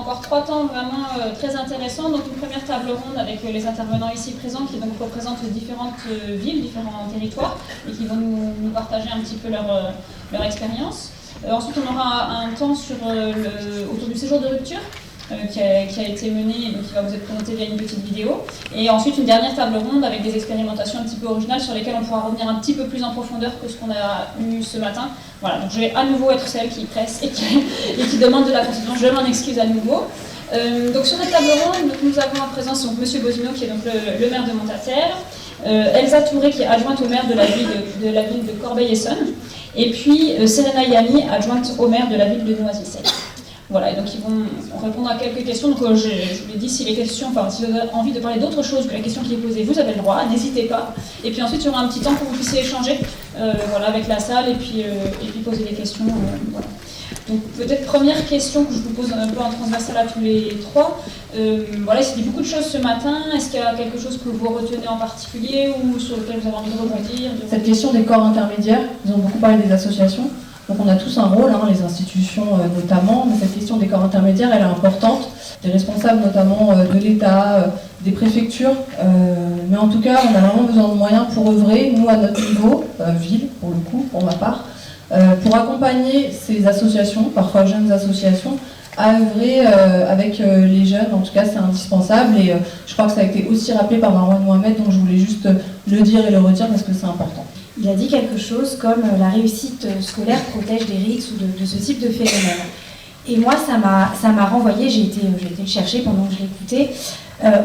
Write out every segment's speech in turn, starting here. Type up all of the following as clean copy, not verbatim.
encore 3 temps vraiment très intéressants. Donc une première table ronde avec les intervenants ici présents qui donc représentent différentes villes, différents territoires et qui vont nous partager un petit peu leur expérience. Ensuite on aura un temps autour du séjour de rupture qui a été mené et donc qui va vous être présenté via une petite vidéo. Et ensuite une dernière table ronde avec des expérimentations un petit peu originales sur lesquelles on pourra revenir un petit peu plus en profondeur que ce qu'on a eu ce matin. Voilà, donc je vais à nouveau être celle qui presse et qui demande de la constitution. Je m'en excuse à nouveau. Donc sur cette table ronde, nous avons en présence donc, Monsieur Bozino qui est donc le maire de Montataire, Elsa Touré qui est adjointe au maire de la ville de Corbeil-Essonnes, et puis Serena Yami, adjointe au maire de la ville de Noisy-le-Sec. Voilà, et donc ils vont répondre à quelques questions. Donc je vous l'ai dit, si vous avez envie de parler d'autre chose que la question qui est posée, vous avez le droit, n'hésitez pas. Et puis ensuite, il y aura un petit temps pour que vous puissiez échanger voilà, avec la salle et puis poser des questions. Voilà. Donc peut-être première question que je vous pose un peu en transversal à tous les trois. Voilà, il s'est dit beaucoup de choses ce matin. Est-ce qu'il y a quelque chose que vous retenez en particulier ou sur lequel vous avez envie de rebondir Cette question des corps intermédiaires, ils ont beaucoup parlé des associations. Donc on a tous un rôle, les institutions notamment, mais cette question des corps intermédiaires, elle est importante. Des responsables notamment de l'État, des préfectures, mais en tout cas, on a vraiment besoin de moyens pour œuvrer, nous à notre niveau, ville pour le coup, pour ma part, pour accompagner ces associations, parfois jeunes associations, à œuvrer avec les jeunes. En tout cas, c'est indispensable et je crois que ça a été aussi rappelé par Marouane Mohamed, donc je voulais juste le dire et le redire parce que c'est important. Il a dit quelque chose comme la réussite scolaire protège des risques ou de ce type de phénomène. Et moi, ça m'a renvoyé, j'ai été le chercher pendant que je l'écoutais,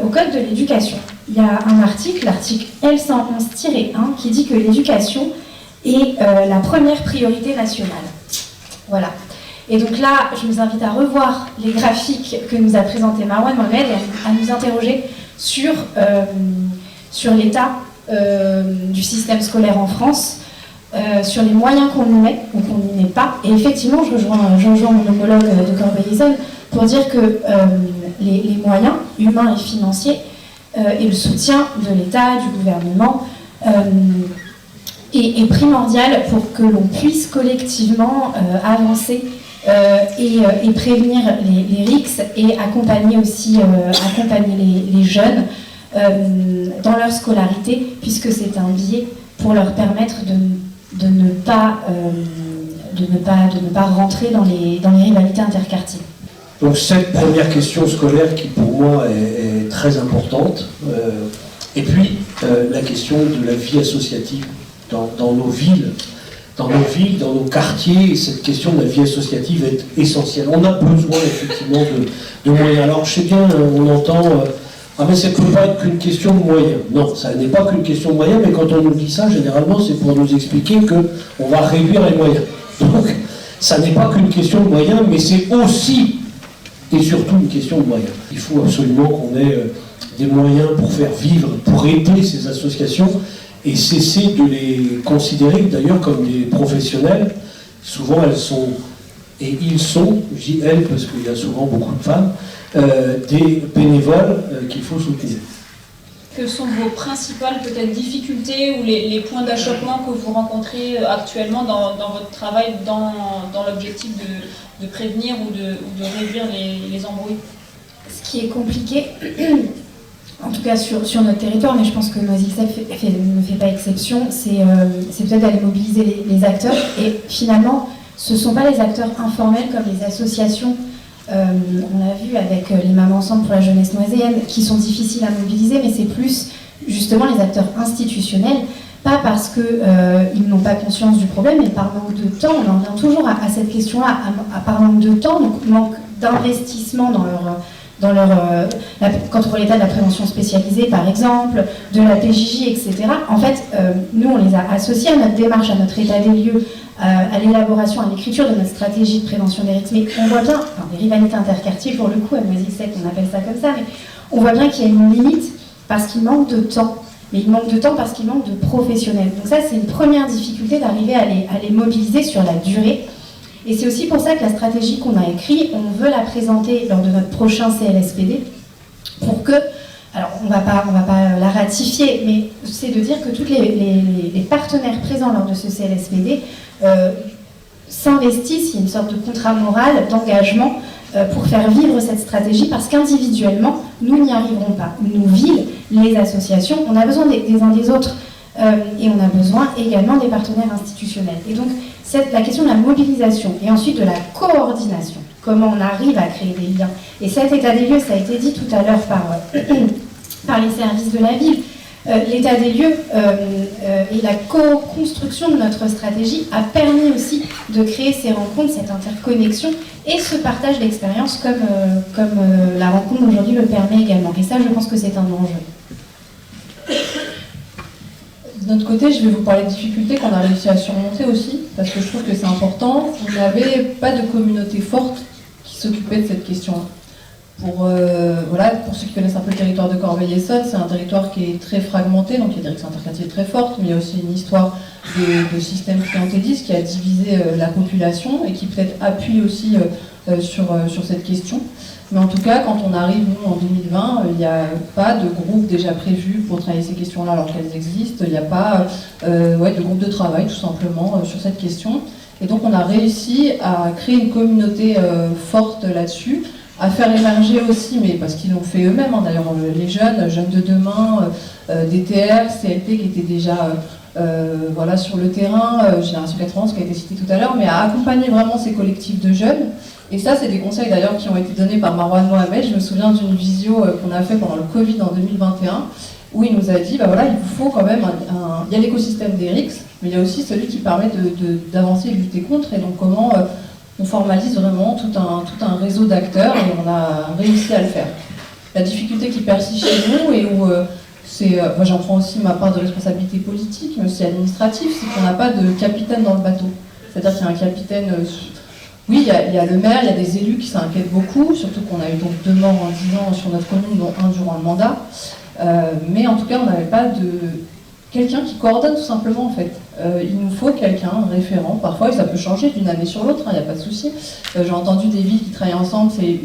au Code de l'éducation. Il y a un article, l'article L111-1, qui dit que l'éducation est la première priorité nationale. Voilà. Et donc là, je vous invite à revoir les graphiques que nous a présentés Marouane Mohamed et à nous interroger sur l'état du système scolaire en France, sur les moyens qu'on y met ou qu'on n'y met pas. Et effectivement, je rejoins mon homologue de Corbeil-Essonnes pour dire que les moyens humains et financiers et le soutien de l'État, du gouvernement est primordial pour que l'on puisse collectivement avancer et prévenir les risques et accompagner aussi les jeunes dans leur scolarité, puisque c'est un biais pour leur permettre de ne pas rentrer dans les rivalités interquartiers. Donc cette première question scolaire qui pour moi est très importante, et puis la question de la vie associative dans nos villes, dans nos quartiers, cette question de la vie associative est essentielle. On a besoin effectivement de moyens. Alors je sais bien, on entend ah mais ça ne peut pas être qu'une question de moyens. Non, ça n'est pas qu'une question de moyens, mais quand on nous dit ça, généralement c'est pour nous expliquer qu'on va réduire les moyens. Donc ça n'est pas qu'une question de moyens, mais c'est aussi et surtout une question de moyens. Il faut absolument qu'on ait des moyens pour faire vivre, pour aider ces associations et cesser de les considérer d'ailleurs comme des professionnels. Souvent elles sont, et ils sont, je dis elles parce qu'il y a souvent beaucoup de femmes, des bénévoles qu'il faut soutenir. Que sont vos principales peut-être difficultés ou les points d'achoppement que vous rencontrez actuellement dans votre travail, dans l'objectif de prévenir ou de réduire les embrouilles? Ce qui est compliqué, en tout cas sur notre territoire, mais je pense que Noisy-le-Sec ne fait pas exception, c'est peut-être d'aller mobiliser les acteurs. Et finalement, ce ne sont pas les acteurs informels comme les associations, on a vu avec les Mamans Ensemble pour la jeunesse noiséenne, qui sont difficiles à mobiliser, mais c'est plus justement les acteurs institutionnels, pas parce qu'ils n'ont pas conscience du problème, mais par manque de temps. On en revient toujours à cette question-là, par manque de temps, donc manque d'investissement quand on voit l'état de la prévention spécialisée, par exemple, de la PJJ, etc. En fait, nous, on les a associés à notre démarche, à notre état des lieux, à l'élaboration, à l'écriture de notre stratégie de prévention des risques. Mais on voit bien, des rivalités interquartiers, pour le coup, à Noisy-le-Sec, on appelle ça comme ça, mais on voit bien qu'il y a une limite parce qu'il manque de temps. Mais il manque de temps parce qu'il manque de professionnels. Donc ça, c'est une première difficulté d'arriver à les mobiliser sur la durée. Et c'est aussi pour ça que la stratégie qu'on a écrite, on veut la présenter lors de notre prochain CLSPD pour que, alors on va pas la ratifier, mais c'est de dire que tous les partenaires présents lors de ce CLSPD s'investissent, il y a une sorte de contrat moral d'engagement pour faire vivre cette stratégie, parce qu'individuellement, nous n'y arriverons pas. Nos villes, les associations, on a besoin des uns des autres, et on a besoin également des partenaires institutionnels. Et donc, la question de la mobilisation, et ensuite de la coordination, comment on arrive à créer des liens. Et cet état des lieux, ça a été dit tout à l'heure par les services de la ville. L'état des lieux et la co-construction de notre stratégie a permis aussi de créer ces rencontres, cette interconnexion et ce partage d'expériences comme la rencontre d'aujourd'hui le permet également. Et ça, je pense que c'est un enjeu. De notre côté, je vais vous parler de difficultés qu'on a réussi à surmonter aussi, parce que je trouve que c'est important. On n'avait pas de communauté forte qui s'occupait de cette question-là. Pour ceux qui connaissent un peu le territoire de Corbeil-Essonnes, c'est un territoire qui est très fragmenté, donc il y a des rixes interquartiers très fortes, mais il y a aussi une histoire de système clientéliste qui a divisé la population et qui peut-être appuie aussi sur cette question. Mais en tout cas, quand on arrive, nous, en 2020, il n'y a pas de groupe déjà prévu pour travailler ces questions-là alors qu'elles existent. Il n'y a pas de groupe de travail, tout simplement, sur cette question. Et donc, on a réussi à créer une communauté forte là-dessus, à faire émerger aussi, mais parce qu'ils l'ont fait eux-mêmes, hein, d'ailleurs, les jeunes de demain, DTR, CLT qui étaient déjà sur le terrain, Génération 80, qui a été cité tout à l'heure, mais à accompagner vraiment ces collectifs de jeunes. Et ça, c'est des conseils d'ailleurs qui ont été donnés par Marwan Mohamed. Je me souviens d'une visio qu'on a fait pendant le Covid en 2021, où il nous a dit, il vous faut quand même il y a l'écosystème des RICS, mais il y a aussi celui qui permet d'avancer et de lutter contre, et donc comment on formalise vraiment tout un réseau d'acteurs, et on a réussi à le faire. La difficulté qui persiste chez nous, et où j'en prends aussi ma part de responsabilité politique, mais aussi administrative, c'est qu'on n'a pas de capitaine dans le bateau. C'est-à-dire qu'il y a un capitaine... Oui, il y a le maire, il y a des élus qui s'inquiètent beaucoup, surtout qu'on a eu donc 2 morts en 10 ans sur notre commune, dont 1 durant le mandat. Mais en tout cas, on n'avait pas de quelqu'un qui coordonne tout simplement en fait. Il nous faut quelqu'un, un référent. Parfois, ça peut changer d'une année sur l'autre, il n'y a pas de souci. J'ai entendu des villes qui travaillent ensemble, c'est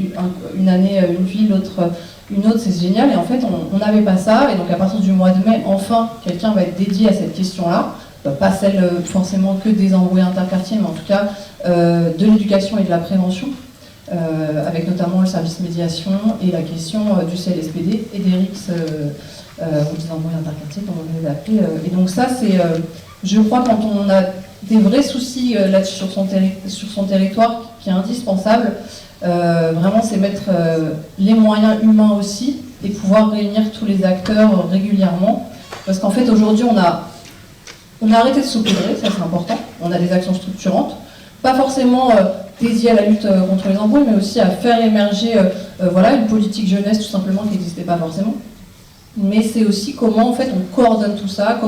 une année une ville, l'autre une autre, c'est génial. Et en fait, on n'avait pas ça. Et donc, à partir du mois de mai, enfin, quelqu'un va être dédié à cette question-là. Pas celle forcément que des embrouilles interquartiers, mais en tout cas de l'éducation et de la prévention, avec notamment le service médiation et la question du CLSPD et des RICS ou des embrouilles interquartiers, comme on les appelait. Et donc ça, c'est, je crois, quand on a des vrais soucis là-dessus sur son territoire, qui est indispensable, vraiment, c'est mettre les moyens humains aussi et pouvoir réunir tous les acteurs régulièrement. Parce qu'en fait, aujourd'hui, on a arrêté de saupoudrer, ça c'est important. On a des actions structurantes, pas forcément dédiées à la lutte contre les embrouilles, mais aussi à faire émerger une politique jeunesse tout simplement qui n'existait pas forcément. Mais c'est aussi comment en fait on coordonne tout ça,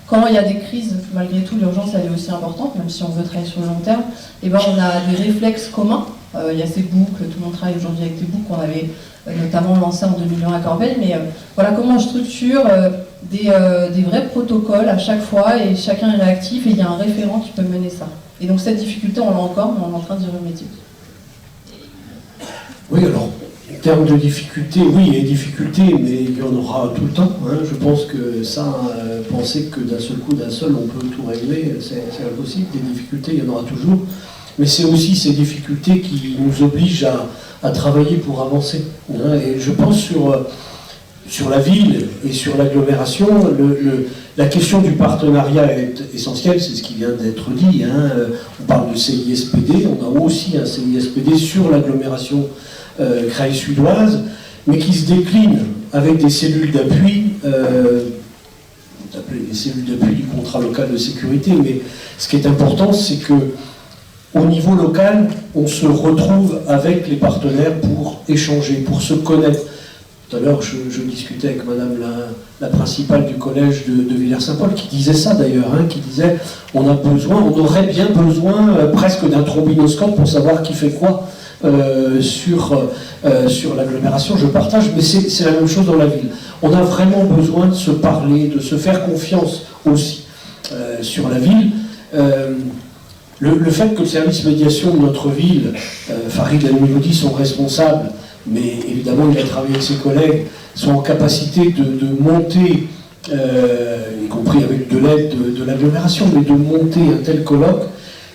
quand il y a des crises, malgré tout l'urgence elle est aussi importante, même si on veut travailler sur le long terme, et on a des réflexes communs. Il y a ces boucles, tout le monde travaille aujourd'hui avec des boucles qu'on avait notamment lancées en 2001 à Corbeil, mais comment on structure des vrais protocoles à chaque fois, et chacun est réactif, et il y a un référent qui peut mener ça. Et donc cette difficulté, on l'a encore, mais on est en train d'y remédier. Oui, alors, en termes de difficultés, oui, il y a des difficultés, mais il y en aura tout le temps. Hein. Je pense que ça, penser que d'un seul coup, d'un seul, on peut tout régler, c'est impossible. Des difficultés, il y en aura toujours. Mais c'est aussi ces difficultés qui nous obligent à travailler pour avancer. Hein. Et je pense sur la ville et sur l'agglomération, la question du partenariat est essentielle, c'est ce qui vient d'être dit. Hein. On parle de CISPD, on a aussi un CISPD sur l'agglomération Creil-Sudoise, mais qui se décline avec des cellules d'appui, on appelle les cellules d'appui du contrat local de sécurité, mais ce qui est important, c'est que au niveau local, on se retrouve avec les partenaires pour échanger, pour se connaître. Tout à l'heure, je discutais avec madame la principale du collège de Villers-Saint-Paul, qui disait ça d'ailleurs, hein, qui disait on aurait bien besoin presque d'un trombinoscope pour savoir qui fait quoi sur l'agglomération. Je partage, mais c'est la même chose dans la ville. On a vraiment besoin de se parler, de se faire confiance aussi sur la ville. Le fait que le service médiation de notre ville, Farid El-Mouloudi, sont responsables, mais évidemment il a travaillé avec ses collègues, sont en capacité de monter, y compris avec de l'aide de l'agglomération, mais de monter un tel colloque,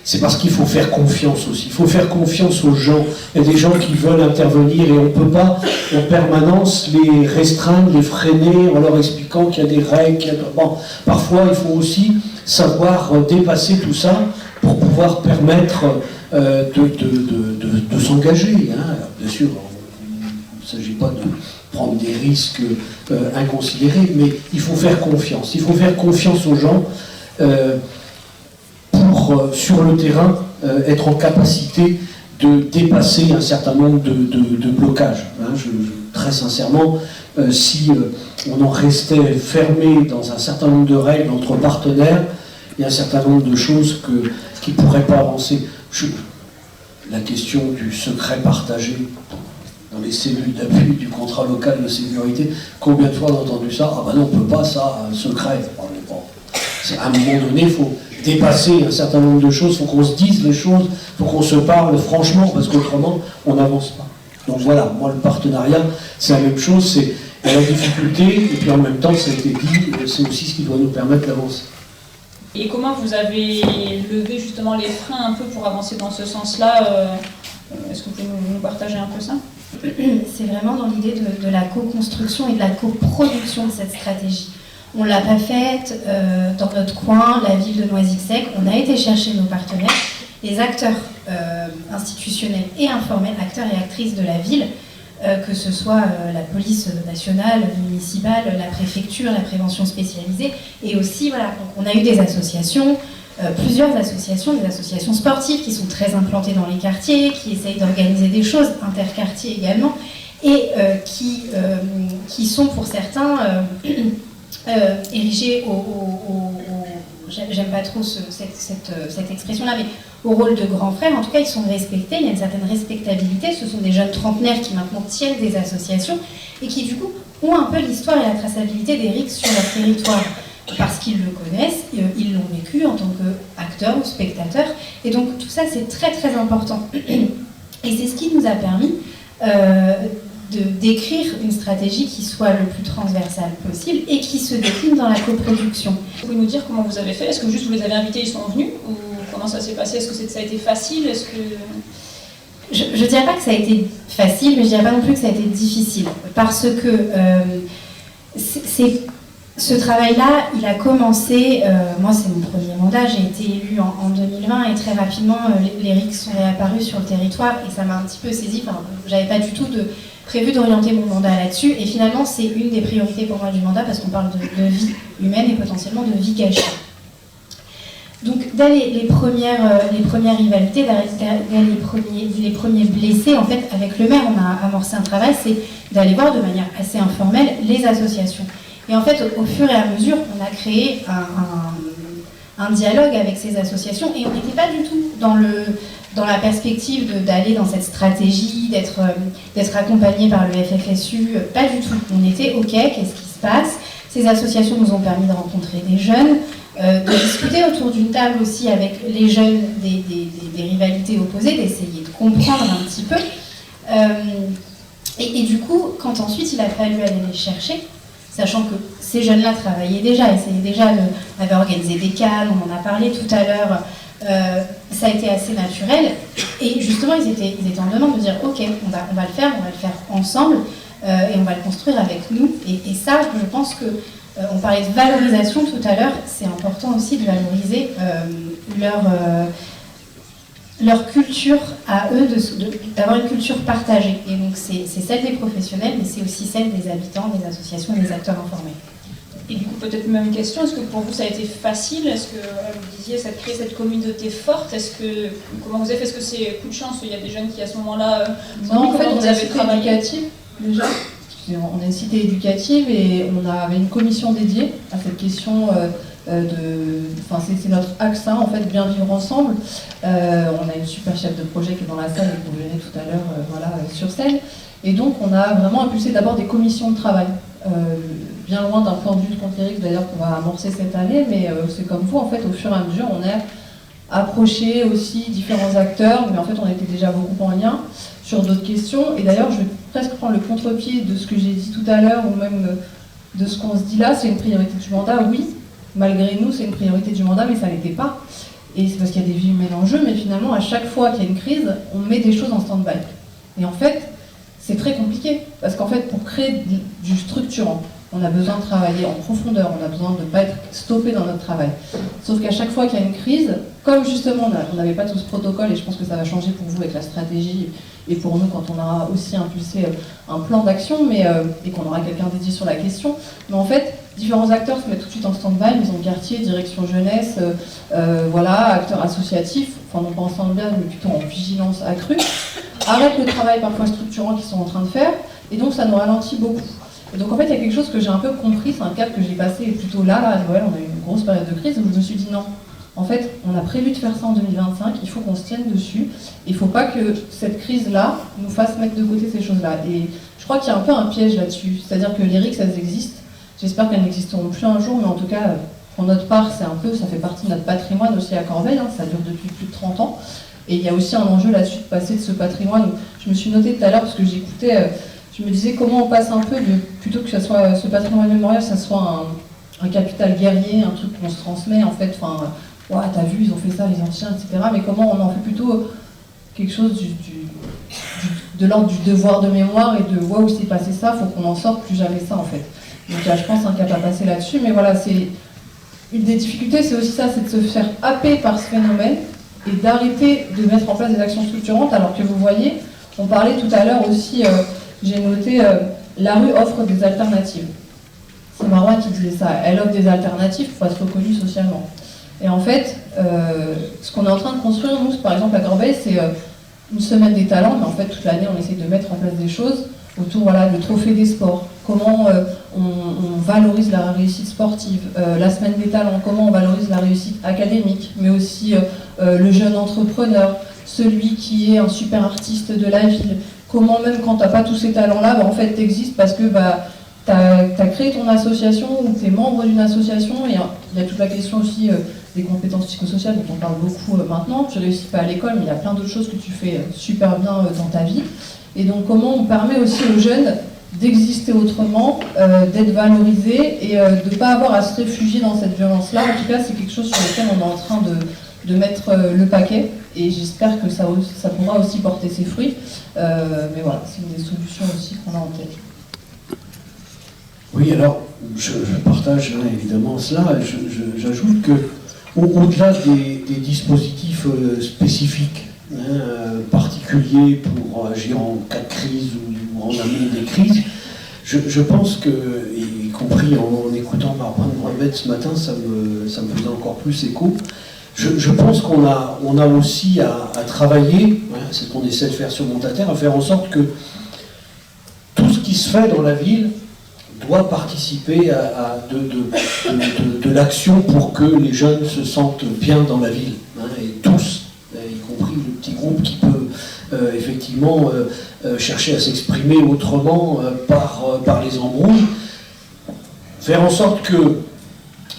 c'est parce qu'il faut faire confiance aussi. Il faut faire confiance aux gens. Il y a des gens qui veulent intervenir et on ne peut pas en permanence les restreindre, les freiner en leur expliquant qu'il y a des règles. Bon, parfois, il faut aussi savoir dépasser tout ça pour pouvoir permettre de s'engager. Hein. Bien sûr, il ne s'agit pas de prendre des risques inconsidérés, mais il faut faire confiance. Il faut faire confiance aux gens pour, sur le terrain, être en capacité de dépasser un certain nombre de blocages. Hein. Très sincèrement, si on en restait fermé dans un certain nombre de règles entre partenaires, il y a un certain nombre de choses qui ne pourraient pas avancer. La question du secret partagé dans les cellules d'appui du contrat local de sécurité, combien de fois on a entendu ça? Ah ben non, on ne peut pas, ça, un secret. À un moment donné, il faut dépasser un certain nombre de choses, il faut qu'on se dise les choses, il faut qu'on se parle franchement, parce qu'autrement, on n'avance pas. Donc voilà, moi, le partenariat, c'est la même chose, c'est la difficulté, et puis en même temps, ça a été dit, c'est aussi ce qui doit nous permettre d'avancer. Et comment vous avez levé justement les freins un peu pour avancer dans ce sens-là? Est-ce que vous pouvez nous partager un peu ça? C'est vraiment dans l'idée de la co-construction et de la coproduction de cette stratégie. On ne l'a pas faite dans notre coin, la ville de Noisy-le-Sec. On a été chercher nos partenaires, les acteurs institutionnels et informels, acteurs et actrices de la ville, que ce soit la police nationale, municipale, la préfecture, la prévention spécialisée, et aussi, voilà, donc on a eu des associations, plusieurs associations, des associations sportives qui sont très implantées dans les quartiers, qui essayent d'organiser des choses, interquartiers également, et qui sont pour certains érigés j'aime pas trop cette expression-là, mais au rôle de grands frères. En tout cas, ils sont respectés, il y a une certaine respectabilité. Ce sont des jeunes trentenaires qui maintenant tiennent des associations et qui, du coup, ont un peu l'histoire et la traçabilité des RICS sur leur territoire. Parce qu'ils le connaissent, ils l'ont vécu en tant qu'acteurs ou spectateurs. Et donc, tout ça, c'est très, très important. Et c'est ce qui nous a permis d'écrire une stratégie qui soit le plus transversale possible et qui se décline dans la coproduction. Vous pouvez nous dire comment vous avez fait? Est-ce que juste vous les avez invités, ils sont venus? Ou comment ça s'est passé? Est-ce que ça a été facile? Est-ce que... Je ne dirais pas que ça a été facile, mais je ne dirais pas non plus que ça a été difficile. Parce que ce travail-là, il a commencé, moi c'est mon premier mandat, j'ai été élue en 2020 et très rapidement les RICS sont réapparus sur le territoire et ça m'a un petit peu saisie. Enfin, j'avais pas du tout prévu d'orienter mon mandat là-dessus et finalement c'est une des priorités pour moi du mandat parce qu'on parle de vie humaine et potentiellement de vie cachée. Donc dès les premières rivalités, dès les premiers blessés, en fait avec le maire on a amorcé un travail, c'est d'aller voir de manière assez informelle les associations. Et en fait, au fur et à mesure, on a créé un dialogue avec ces associations et on n'était pas du tout dans la perspective d'aller dans cette stratégie, d'être accompagné par le FFSU, pas du tout. On était OK, qu'est-ce qui se passe? Ces associations nous ont permis de rencontrer des jeunes, de discuter autour d'une table aussi avec les jeunes des rivalités opposées, d'essayer de comprendre un petit peu. Et du coup, quand ensuite il a fallu aller les chercher, sachant que ces jeunes-là travaillaient déjà, avaient organisé des calls, on en a parlé tout à l'heure, ça a été assez naturel. Et justement, ils étaient en demande de dire « Ok, on va le faire ensemble et on va le construire avec nous. » Et ça, je pense que, on parlait de valorisation tout à l'heure, c'est important aussi de valoriser leur culture à eux, d'avoir une culture partagée. Et donc c'est celle des professionnels, mais c'est aussi celle des habitants, des associations et des acteurs informés. Et du coup, peut-être même question, est-ce que pour vous ça a été facile? Est-ce que, vous disiez, ça crée cette communauté forte? Comment vous avez fait? Est-ce que c'est coup de chance? Il y a des jeunes qui, à ce moment-là... Non, en fait, on a une cité éducative, déjà. On a une cité éducative et on avait une commission dédiée à cette question c'est notre axe, en fait, bien vivre ensemble. On a une super chef de projet qui est dans la salle et que vous verrez tout à l'heure sur scène. Et donc, on a vraiment impulsé d'abord des commissions de travail. Bien loin d'un plan de lutte contre les RICS, d'ailleurs, qu'on va amorcer cette année, mais c'est comme vous, en fait, au fur et à mesure, on a approché aussi différents acteurs, mais en fait, on était déjà beaucoup en lien sur d'autres questions. Et d'ailleurs, je vais presque prendre le contre-pied de ce que j'ai dit tout à l'heure, ou même de ce qu'on se dit là, c'est une priorité du mandat, oui. Malgré nous, c'est une priorité du mandat, mais ça ne l'était pas. et c'est parce qu'il y a des vies humaines en jeu, mais finalement, à chaque fois qu'il y a une crise, on met des choses en stand-by. Et en fait, c'est très compliqué, parce qu'en fait, pour créer du structurant, on a besoin de travailler en profondeur, on a besoin de ne pas être stoppé dans notre travail. Sauf qu'à chaque fois qu'il y a une crise, comme justement on n'avait pas tout ce protocole, et je pense que ça va changer pour vous avec la stratégie, et pour nous quand on aura aussi impulsé un plan d'action, et qu'on aura quelqu'un dédié sur la question, mais en fait, différents acteurs se mettent tout de suite en stand-by, maison de quartier, direction jeunesse, voilà, acteurs associatifs, enfin non pas en stand-by, mais plutôt en vigilance accrue, arrêtent le travail parfois structurant qu'ils sont en train de faire, et donc ça nous ralentit beaucoup. Et donc en fait, il y a quelque chose que j'ai un peu compris, c'est un cap que j'ai passé plutôt là, à Noël, on a eu une grosse période de crise, où je me suis dit non, en fait, on a prévu de faire ça en 2025, il faut qu'on se tienne dessus, il ne faut pas que cette crise-là nous fasse mettre de côté ces choses-là. Et je crois qu'il y a un peu un piège là-dessus, c'est-à-dire que les RICS, elles existent, j'espère qu'elles n'existeront plus un jour, mais en tout cas, pour notre part, c'est un peu, ça fait partie de notre patrimoine aussi à Corbeil, hein, ça dure depuis plus de 30 ans, et il y a aussi un enjeu là-dessus de passer de ce patrimoine. Je me suis notée tout à l'heure, parce que j'écoutais... Je me disais comment on passe un peu plutôt que ce patrimoine mémorial, ça soit un capital guerrier, un truc qu'on se transmet en fait, enfin, ouais, t'as vu, ils ont fait ça, les anciens, etc. Mais comment on en fait plutôt quelque chose de l'ordre du devoir de mémoire et de waouh, c'est passé ça, faut qu'on en sorte, plus jamais ça en fait. Donc là, je pense un cap à passer là-dessus, mais voilà, c'est une des difficultés, c'est aussi ça, c'est de se faire happer par ce phénomène et d'arrêter de mettre en place des actions structurantes, alors que vous voyez, on parlait tout à l'heure aussi. J'ai noté la rue offre des alternatives. C'est Marois qui disait ça. Elle offre des alternatives pour être reconnue socialement. Et en fait, ce qu'on est en train de construire, nous, par exemple, à Corbeil, c'est une semaine des talents, mais en fait, toute l'année, on essaie de mettre en place des choses autour du trophée des sports. Comment on valorise la réussite sportive. La semaine des talents, comment on valorise la réussite académique, mais aussi le jeune entrepreneur, celui qui est un super artiste de la ville. Comment même quand tu n'as pas tous ces talents-là, en fait tu existes parce que tu as créé ton association ou tu es membre d'une association, et il y a toute la question aussi des compétences psychosociales dont on parle beaucoup maintenant. Tu ne réussis pas à l'école, mais il y a plein d'autres choses que tu fais super bien dans ta vie. Et donc comment on permet aussi aux jeunes d'exister autrement, d'être valorisés et de ne pas avoir à se réfugier dans cette violence-là. En tout cas, c'est quelque chose sur lequel on est en train de mettre le paquet, et j'espère que ça pourra aussi porter ses fruits. Mais voilà, c'est une des solutions aussi qu'on a en tête. Oui, alors, je partage évidemment cela. J'ajoute que, au-delà des dispositifs spécifiques, particuliers pour agir en cas de crise ou en amont des crises, je pense que, y compris en écoutant Barbara Grandbet ce matin, ça me faisait encore plus écho. Je pense qu'on a aussi à travailler, c'est ce qu'on essaie de faire sur Montataire, à faire en sorte que tout ce qui se fait dans la ville doit participer de l'action pour que les jeunes se sentent bien dans la ville, et tous, y compris le petit groupe qui peut effectivement chercher à s'exprimer autrement par les embrouilles, faire en sorte que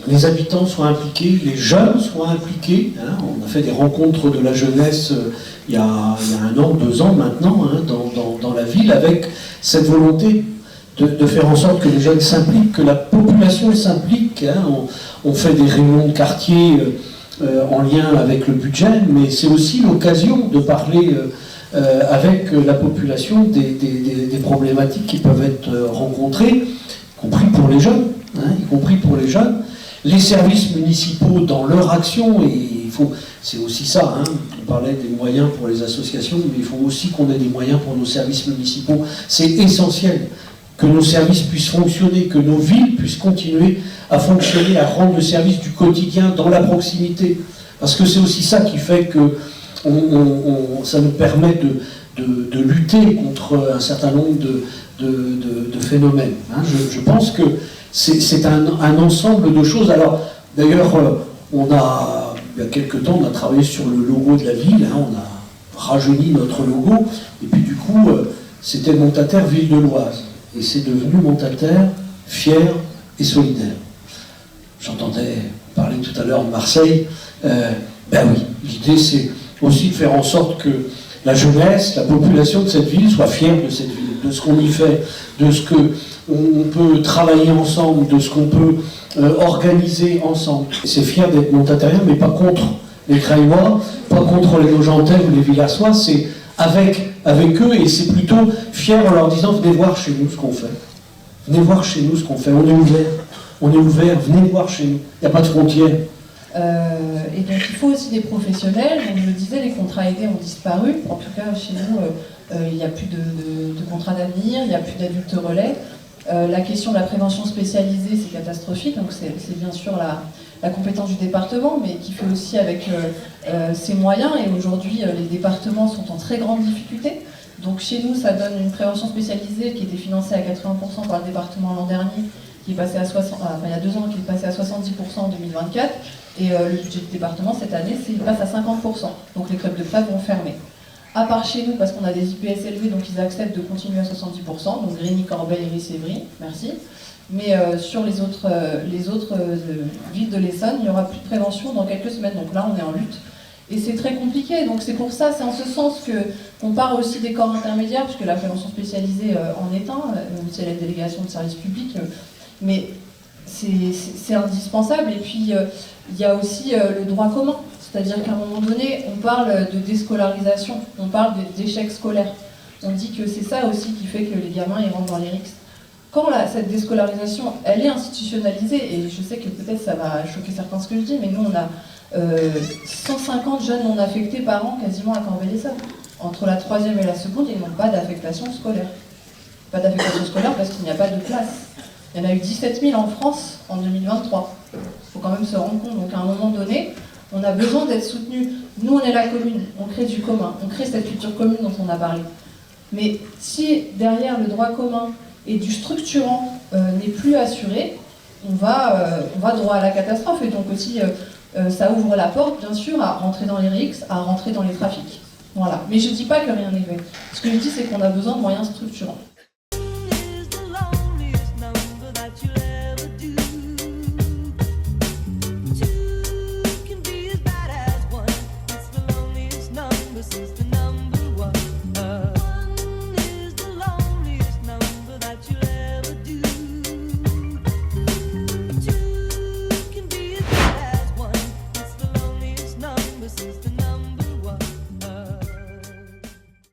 les habitants soient impliqués, les jeunes soient impliqués. On a fait des rencontres de la jeunesse il y a 1 an, 2 ans maintenant, dans la ville, avec cette volonté de faire en sorte que les jeunes s'impliquent, que la population s'implique. On fait des réunions de quartier en lien avec le budget, mais c'est aussi l'occasion de parler avec la population des problématiques qui peuvent être rencontrées, y compris pour les jeunes, Les services municipaux dans leur action, et c'est aussi ça, on parlait des moyens pour les associations, mais il faut aussi qu'on ait des moyens pour nos services municipaux. C'est essentiel que nos services puissent fonctionner, que nos villes puissent continuer à fonctionner, à rendre le service du quotidien dans la proximité. Parce que c'est aussi ça qui fait que ça nous permet de lutter contre un certain nombre de phénomènes. Je pense que c'est un ensemble de choses. Alors, d'ailleurs, il y a quelques temps, on a travaillé sur le logo de la ville, on a rajeuni notre logo, et puis du coup, c'était Montataire, ville de l'Oise. Et c'est devenu Montataire, fier et solidaire. J'entendais parler tout à l'heure de Marseille. Ben oui, l'idée c'est aussi de faire en sorte que la jeunesse, la population de cette ville soit fière de cette ville, de ce qu'on y fait, de ce qu'on peut travailler ensemble, de ce qu'on peut organiser ensemble. C'est fier d'être montatarien, mais pas contre les Craillois, pas contre les Nogentais ou les Villarsois, c'est avec eux, et c'est plutôt fier en leur disant venez voir chez nous ce qu'on fait. Venez voir chez nous ce qu'on fait, on est ouvert, venez voir chez nous, il n'y a pas de frontières. Et donc il faut aussi des professionnels. Donc je le disais, les contrats aidés ont disparu. En tout cas, chez nous, il n'y a plus de contrats d'avenir, il n'y a plus d'adultes relais. La question de la prévention spécialisée, c'est catastrophique. Donc c'est bien sûr la compétence du département, mais qui fait aussi avec ses moyens. Et aujourd'hui, les départements sont en très grande difficulté. Donc chez nous, ça donne une prévention spécialisée qui était financée à 80% par le département l'an dernier, qui est passé à 60, il y a 2 ans, qui est passé à 70% en 2024. Et le budget du département, cette année, il passe à 50%. Donc les clubs de prêt vont fermer. À part chez nous, parce qu'on a des IPS élevés, donc ils acceptent de continuer à 70%. Donc Grigny, Corbeil, Iris et Évry, merci. Mais sur les autres villes de l'Essonne, il n'y aura plus de prévention dans quelques semaines. Donc là, on est en lutte. Et c'est très compliqué. Donc c'est pour ça, c'est en ce sens qu'on part aussi des corps intermédiaires, puisque la prévention spécialisée en est un, c'est la délégation de service public. Mais c'est indispensable. Et puis, il y a aussi le droit commun. C'est-à-dire qu'à un moment donné, on parle de déscolarisation, on parle d'échec scolaire. On dit que c'est ça aussi qui fait que les gamins ils rentrent dans les RICS. Quand cette déscolarisation, elle est institutionnalisée, et je sais que peut-être ça va choquer certains ce que je dis, mais nous on a 150 jeunes non affectés par an quasiment à Corbeil-Essonnes. Entre la 3e et la seconde, ils n'ont pas d'affectation scolaire. Pas d'affectation scolaire parce qu'il n'y a pas de place. Il y en a eu 17 000 en France en 2023. Il faut quand même se rendre compte. Donc à un moment donné, on a besoin d'être soutenu. Nous, on est la commune, on crée du commun, on crée cette culture commune dont on a parlé. Mais si derrière le droit commun et du structurant n'est plus assuré, on va droit à la catastrophe. Et donc aussi, ça ouvre la porte, bien sûr, à rentrer dans les RICS, à rentrer dans les trafics. Voilà. Mais je ne dis pas que rien n'est fait. Ce que je dis, c'est qu'on a besoin de moyens structurants.